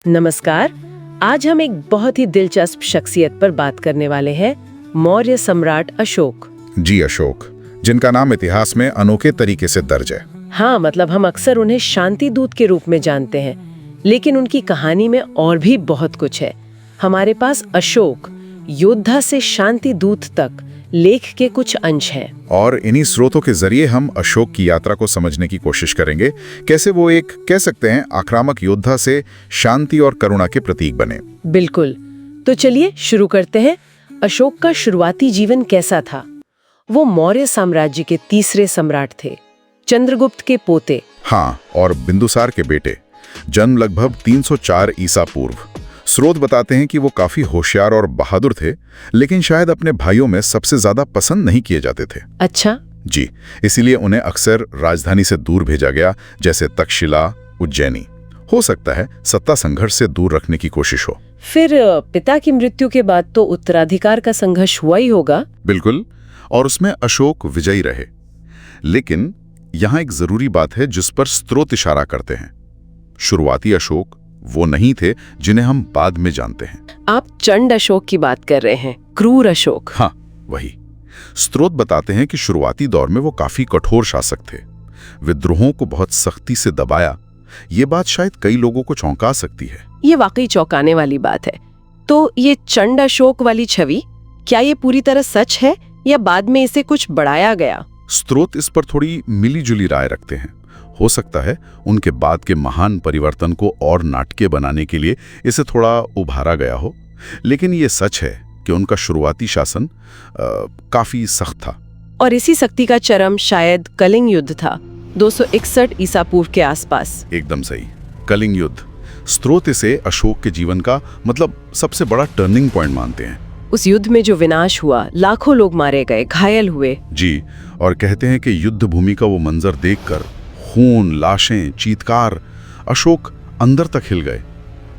नमस्कार। आज हम एक बहुत ही दिलचस्प शख्सियत पर बात करने वाले हैं, मौर्य सम्राट अशोक। जी अशोक, जिनका नाम इतिहास में अनोखे तरीके से दर्ज है। हाँ, मतलब हम अक्सर उन्हें शांति दूत के रूप में जानते हैं, लेकिन उनकी कहानी में और भी बहुत कुछ है। हमारे पास अशोक, योद्धा से शांति दूत तक लेख के कुछ अंश हैं। और इन्हीं स्रोतों के जरिए हम अशोक की यात्रा को समझने की कोशिश करेंगे, कैसे वो एक कह सकते हैं आक्रामक योद्धा से शांति और करुणा के प्रतीक बने। बिल्कुल। तो चलिए शुरू करते हैं। अशोक का शुरुआती जीवन कैसा था? वो मौर्य साम्राज्य के तीसरे सम्राट थे, चंद्रगुप्त के पोते। हाँ, और बिंदुसार के बेटे। जन्म लगभग 304 ईसा पूर्व। स्रोत बताते हैं कि वो काफी होशियार और बहादुर थे, लेकिन शायद अपने भाइयों में सबसे ज्यादा पसंद नहीं किए जाते थे। अच्छा। जी, इसीलिए उन्हें अक्सर राजधानी से दूर भेजा गया, जैसे तक्षशिला, उज्जैनी। हो सकता है सत्ता संघर्ष से दूर रखने की कोशिश हो। फिर पिता की मृत्यु के बाद तो उत्तराधिकार का संघर्ष हुआ ही होगा। बिल्कुल, और उसमें अशोक विजयी रहे। लेकिन यहाँ एक जरूरी बात है जिस पर स्रोत इशारा करते हैं। शुरुआती अशोक वो नहीं थे जिन्हें हम बाद में जानते हैं। आप चंड अशोक की बात कर रहे हैं, क्रूर अशोक। हाँ, वही। स्रोत बताते हैं कि शुरुआती दौर में वो काफी कठोर शासक थे। विद्रोहों को बहुत सख्ती से दबाया। ये बात शायद कई लोगों को चौंका सकती है। ये वाकई चौंकाने वाली बात है। तो ये चंड अशोक वाली छवि, क्या ये पूरी तरह सच है या बाद में इसे कुछ बढ़ाया गया? स्रोत इस पर थोड़ी मिलीजुली राय रखते हैं। हो सकता है उनके बाद के महान परिवर्तन को और नाटकीय बनाने के लिए इसे थोड़ा उभारा गया हो, लेकिन ये सच है कि उनका शुरुआती शासन काफी सख्त था। और इसी सख्ती का चरम शायद कलिंग युद्ध था, 261 ईसा पूर्व के आसपास। एकदम सही, कलिंग युद्ध। स्रोत इसे अशोक के जीवन का सबसे बड़ा टर्निंग पॉइंट मानते हैं। उस युद्ध में जो विनाश हुआ, लाखों लोग मारे गए, घायल हुए। जी, और कहते हैं कि युद्ध भूमि का वो मंजर देखकर खून, लाशें, चीत्कार, अशोक अंदर तक हिल गए।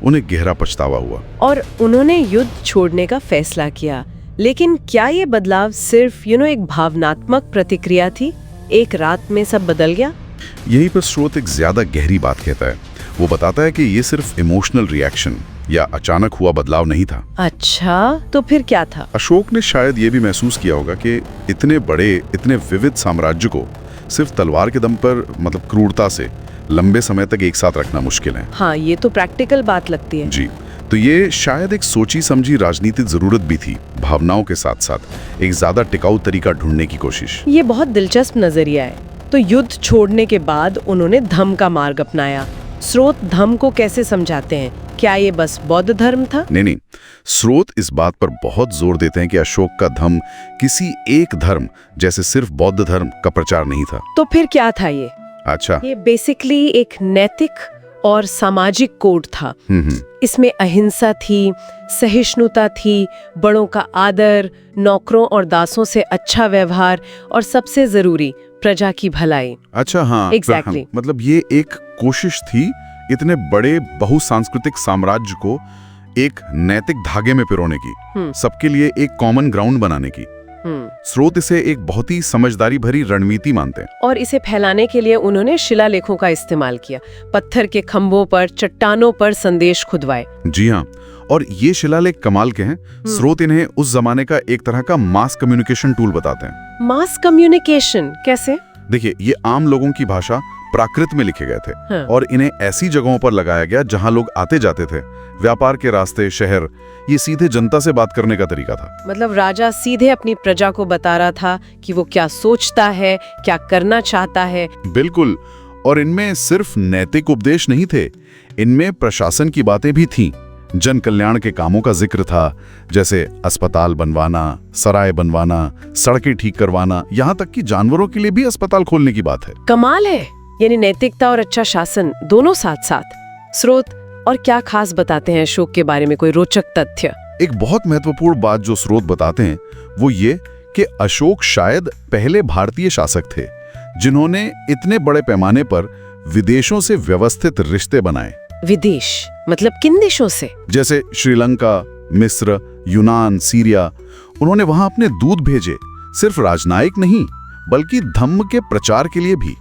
उन्हें गहरा पछतावा हुआ और उन्होंने युद्ध छोड़ने का फैसला किया। लेकिन क्या ये बदलाव सिर्फ एक भावनात्मक प्रतिक्रिया थी? एक रात में सब बदल गया? यहीं पर स्रोत एक ज्यादा गहरी बात कहता है। वो बताता है कि ये सिर्फ इमोशनल रिएक्शन या अचानक हुआ बदलाव नहीं था। अच्छा, तो फिर क्या था? अशोक ने शायद ये भी महसूस किया होगा कि इतने बड़े, इतने विविध साम्राज्य को सिर्फ तलवार के दम पर क्रूरता से लंबे समय तक एक साथ रखना मुश्किल है। हाँ, ये तो प्रैक्टिकल बात लगती है। जी, तो ये शायद एक सोची समझी राजनीतिक जरूरत भी थी। भावनाओं के साथ साथ एक ज्यादा टिकाऊ तरीका ढूंढने की कोशिश। ये बहुत दिलचस्प नजरिया है। तो युद्ध छोड़ने के बाद उन्होंने धम्म का मार्ग अपनाया। स्रोत धम्म को कैसे समझाते हैं? क्या ये बस बौद्ध धर्म था? नहीं, स्रोत इस बात पर बहुत जोर देते हैं कि अशोक का धम्म किसी एक धर्म जैसे सिर्फ बौद्ध धर्म का प्रचार नहीं था। तो फिर क्या था ये? अच्छा, ये बेसिकली एक नैतिक और सामाजिक कोड था। इसमें अहिंसा थी, सहिष्णुता थी, बड़ों का आदर, नौकरों और दासों से अच्छा व्यवहार, और सबसे जरूरी प्रजा की भलाई। अच्छा, हाँ, एग्जैक्टली। ये एक कोशिश थी इतने बड़े बहुसांस्कृतिक साम्राज्य को एक नैतिक धागे में पिरोने की, सबके लिए एक कॉमन ग्राउंड बनाने की। स्रोत इसे एक बहुत ही समझदारी भरी रणनीति मानते हैं। और इसे फैलाने के लिए उन्होंने शिलालेखों का इस्तेमाल किया। पत्थर के खंभों पर, चट्टानों पर संदेश खुदवाए। जी हाँ, और ये शिलालेख कमाल के हैं। स्रोत इन्हें उस जमाने का एक तरह का मास कम्युनिकेशन टूल बताते हैं। मास कम्युनिकेशन कैसे? देखिए, ये आम लोगों की भाषा प्राकृत में लिखे गए थे। हाँ। और इन्हें ऐसी जगहों पर लगाया गया जहां लोग आते जाते थे। व्यापार के रास्ते, शहर, ये सीधे जनता से बात करने का तरीका था। मतलब राजा सीधे अपनी प्रजा को बता रहा था कि वो क्या सोचता है, क्या करना चाहता है। बिल्कुल, और इनमें सिर्फ नैतिक उपदेश नहीं थे, इनमें प्रशासन की बातें भी थीं। जन कल्याण के कामों का जिक्र था, जैसे अस्पताल बनवाना, सराय बनवाना, सड़कें ठीक करवाना, यहाँ तक कि जानवरों के लिए भी अस्पताल खोलने की बात है। कमाल है, यानी नैतिकता और अच्छा शासन दोनों साथ साथ। स्रोत और क्या खास बताते हैं अशोक के बारे में? कोई रोचक तथ्य? एक बहुत महत्वपूर्ण बात जो स्रोत बताते हैं वो ये कि अशोक शायद पहले भारतीय शासक थे जिन्होंने इतने बड़े पैमाने पर विदेशों से व्यवस्थित रिश्ते बनाए। विदेश मतलब किन देशों से? जैसे श्रीलंका, मिस्र, यूनान, सीरिया। उन्होंने वहां अपने दूत भेजे, सिर्फ राजनयिक नहीं बल्कि धम्म के प्रचार के लिए भी।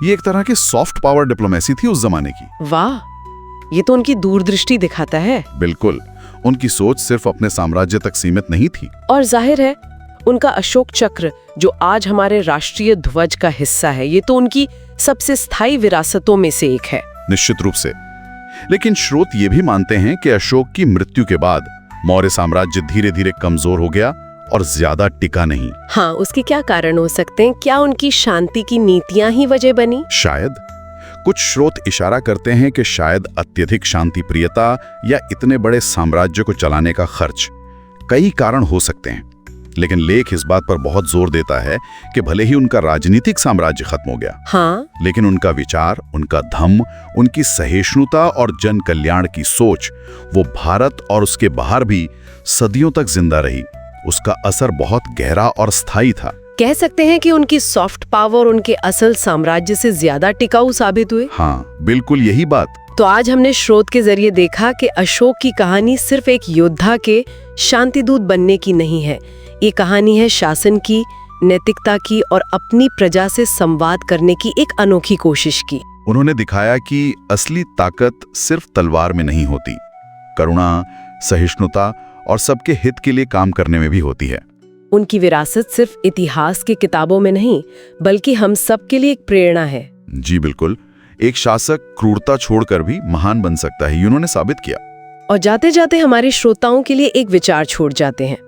ये एक तरह की सॉफ्ट पावर डिप्लोमेसी थी उस जमाने की। वाह, ये तो उनकी दूरदृष्टि दिखाता है। बिल्कुल, उनकी सोच सिर्फ अपने साम्राज्य तक सीमित नहीं थी। और जाहिर है उनका अशोक चक्र जो आज हमारे राष्ट्रीय ध्वज का हिस्सा है, ये तो उनकी सबसे स्थायी विरासतों में से एक है। निश्चित रूप से। लेकिन स्रोत ये भी मानते हैं कि अशोक की मृत्यु के बाद मौर्य साम्राज्य धीरे धीरे कमजोर हो गया और ज्यादा टिका नहीं। हाँ, उसके क्या कारण हो सकते हैं? क्या उनकी शांति की नीतियां ही वजह बनी? शायद। कुछ स्रोत इशारा करते हैं कि शायद अत्यधिक शांति प्रियता या इतने बड़े साम्राज्य को चलाने का खर्च, कई कारण हो सकते हैं। लेकिन लेख इस बात पर बहुत जोर देता है कि भले ही उनका राजनीतिक साम्राज्य खत्म हो गया, हाँ, लेकिन उनका विचार, उनका धम्म, उनकी सहिष्णुता और जन कल्याण की सोच, वो भारत और उसके बाहर भी सदियों तक जिंदा रही। उसका असर बहुत गहरा और स्थायी था। कह सकते हैं कि उनकी सॉफ्ट पावर उनके असल साम्राज्य से ज्यादा टिकाऊ साबित हुए। हाँ, बिल्कुल यही बात। तो आज हमने स्रोत के जरिए देखा कि अशोक की कहानी सिर्फ एक योद्धा के शांतिदूत बनने की नहीं है। ये कहानी है शासन की, नैतिकता की और अपनी प्रजा से संवाद करने की एक अनोखी कोशिश की। उन्होंने दिखाया कि असली ताकत सिर्फ तलवार में नहीं होती, करुणा, सहिष्णुता और सबके हित के लिए काम करने में भी होती है। उनकी विरासत सिर्फ इतिहास की किताबों में नहीं, बल्कि हम सब के लिए एक प्रेरणा है। जी बिल्कुल। एक शासक क्रूरता छोड़कर भी महान बन सकता है, ये उन्होंने साबित किया। और जाते जाते हमारे श्रोताओं के लिए एक विचार छोड़ जाते हैं।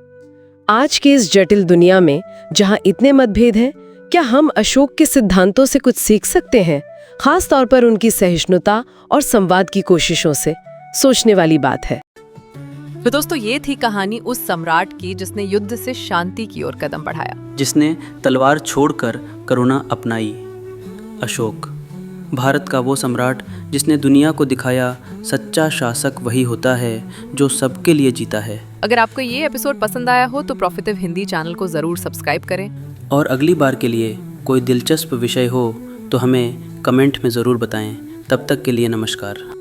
आज के इस जटिल दुनिया में जहां इतने मतभेद हैं, क्या हम अशोक के सिद्धांतों से कुछ सीख सकते हैं? खास तौर पर उनकी सहिष्णुता और संवाद की कोशिशों से। सोचने वाली बात है। तो दोस्तों, ये थी कहानी उस सम्राट की जिसने युद्ध से शांति की ओर कदम बढ़ाया, जिसने तलवार छोड़कर करुणा अपनाई। अशोक, भारत का वो सम्राट जिसने दुनिया को दिखाया सच्चा शासक वही होता है जो सबके लिए जीता है। अगर आपको ये एपिसोड पसंद आया हो तो प्रॉफिटिव हिंदी चैनल को ज़रूर सब्सक्राइब करें। और अगली बार के लिए कोई दिलचस्प विषय हो तो हमें कमेंट में ज़रूर बताएं। तब तक के लिए नमस्कार।